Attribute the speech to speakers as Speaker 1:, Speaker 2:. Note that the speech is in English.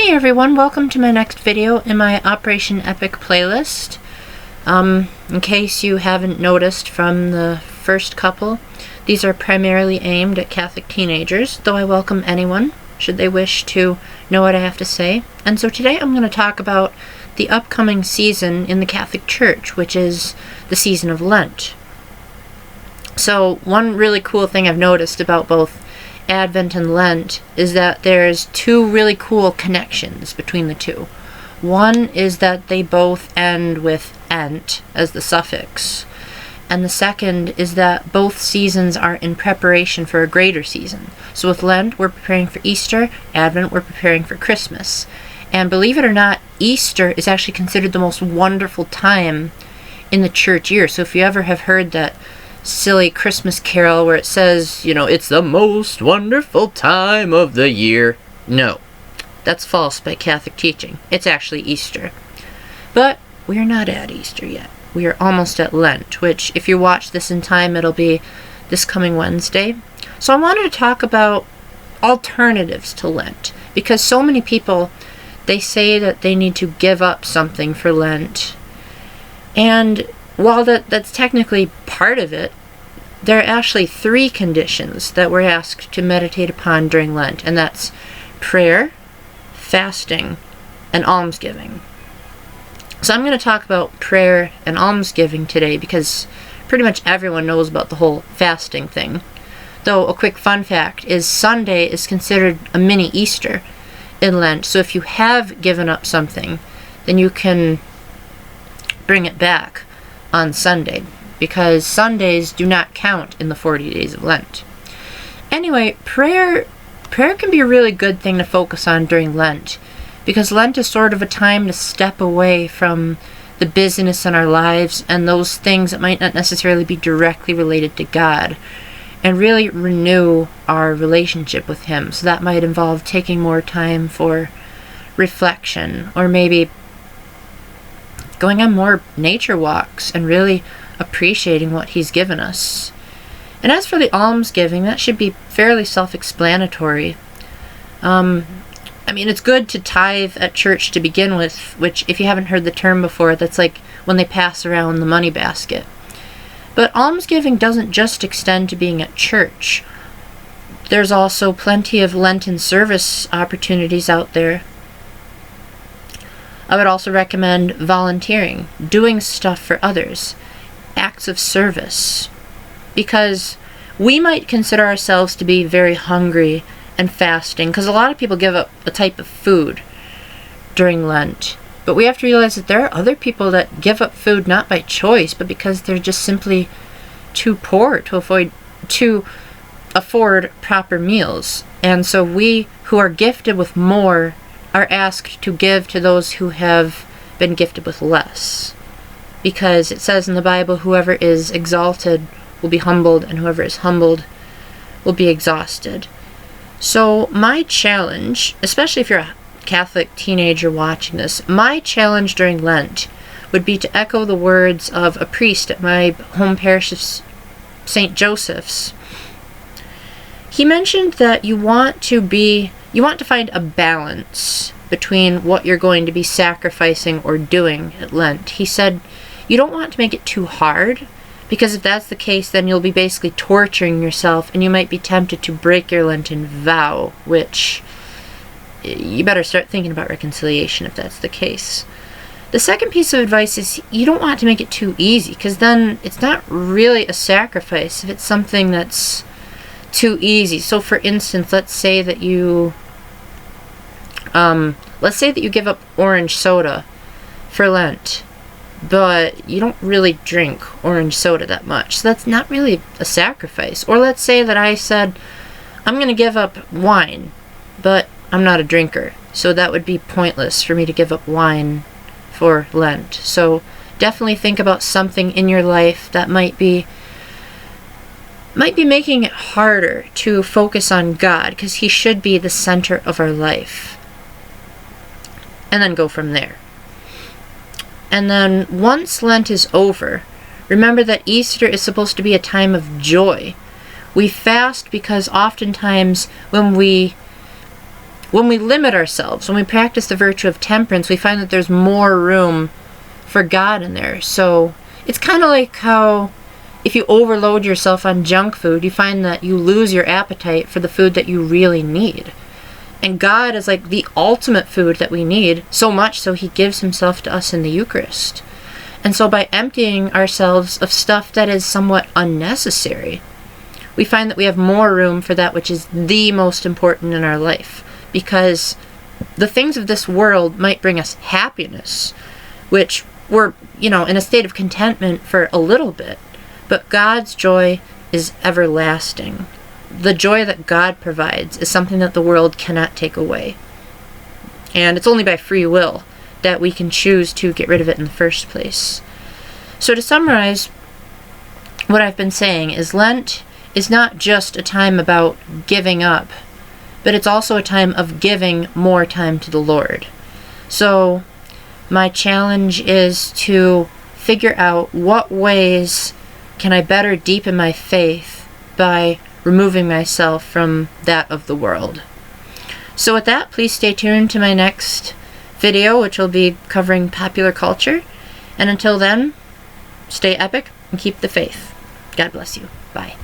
Speaker 1: Hey everyone, welcome to my next video in my Operation Epic playlist. In case you haven't noticed from the first couple, these are primarily aimed at Catholic teenagers, though I welcome anyone should they wish to know what I have to say. And so today I'm going to talk about the upcoming season in the Catholic Church, which is the season of Lent. So one really cool thing I've noticed about both Advent and Lent is that there's two really cool connections between the two. One is that they both end with "ent" as the suffix, and the second is that both seasons are in preparation for a greater season. So with Lent, we're preparing for Easter, Advent, we're preparing for Christmas. And believe it or not, Easter is actually considered the most wonderful time in the church year. So if you ever have heard that silly Christmas carol where it says, it's the most wonderful time of the year. No, that's false by Catholic teaching. It's actually Easter. But we are not at Easter yet. We are almost at Lent, which if you watch this in time, it'll be this coming Wednesday. So I wanted to talk about alternatives to Lent, because so many people, they say that they need to give up something for Lent. And while that's technically part of it, there are actually three conditions that we're asked to meditate upon during Lent, and that's prayer, fasting, and almsgiving. So I'm going to talk about prayer and almsgiving today because pretty much everyone knows about the whole fasting thing. Though a quick fun fact is Sunday is considered a mini Easter in Lent, so if you have given up something, then you can bring it back on Sunday, because Sundays do not count in the 40 days of Lent. Anyway, prayer can be a really good thing to focus on during Lent, because Lent is sort of a time to step away from the busyness in our lives and those things that might not necessarily be directly related to God, and really renew our relationship with Him. So that might involve taking more time for reflection, or maybe going on more nature walks and really appreciating what He's given us. And as for the almsgiving, that should be fairly self-explanatory. It's good to tithe at church to begin with, which, if you haven't heard the term before, that's like when they pass around the money basket. But almsgiving doesn't just extend to being at church. There's also plenty of Lenten service opportunities out there. I would also recommend volunteering, doing stuff for others, acts of service, because we might consider ourselves to be very hungry and fasting, because a lot of people give up a type of food during Lent. But we have to realize that there are other people that give up food not by choice, but because they're just simply too poor to afford proper meals. And so we who are gifted with more are asked to give to those who have been gifted with less. Because it says in the Bible, whoever is exalted will be humbled, and whoever is humbled will be exhausted. So my challenge, especially if you're a Catholic teenager watching this, my challenge during Lent would be to echo the words of a priest at my home parish of St. Joseph's. He mentioned that you want to find a balance between what you're going to be sacrificing or doing at Lent. He said you don't want to make it too hard, because if that's the case, then you'll be basically torturing yourself, and you might be tempted to break your Lenten vow, which you better start thinking about reconciliation if that's the case. The second piece of advice is you don't want to make it too easy, because then it's not really a sacrifice if it's something that's too easy. So for instance, let's say that you give up orange soda for Lent, but you don't really drink orange soda that much, so that's not really a sacrifice. Or let's say that I said I'm going to give up wine, but I'm not a drinker, so that would be pointless for me to give up wine for Lent. So definitely think about something in your life that might be making it harder to focus on God, because He should be the center of our life. And then go from there. And then once Lent is over, remember that Easter is supposed to be a time of joy. We fast because oftentimes when we when we limit ourselves, when we practice the virtue of temperance, we find that there's more room for God in there. So it's kind of like how if you overload yourself on junk food, you find that you lose your appetite for the food that you really need. And God is like the ultimate food that we need, so much so he gives himself to us in the Eucharist. And so by emptying ourselves of stuff that is somewhat unnecessary, we find that we have more room for that which is the most important in our life. Because the things of this world might bring us happiness, which we're, in a state of contentment for a little bit. But God's joy is everlasting. The joy that God provides is something that the world cannot take away. And it's only by free will that we can choose to get rid of it in the first place. So to summarize, what I've been saying is Lent is not just a time about giving up, but it's also a time of giving more time to the Lord. So my challenge is to figure out what ways can I better deepen my faith by removing myself from that of the world. So with that, please stay tuned to my next video, which will be covering popular culture. And until then, stay epic and keep the faith. God bless you. Bye.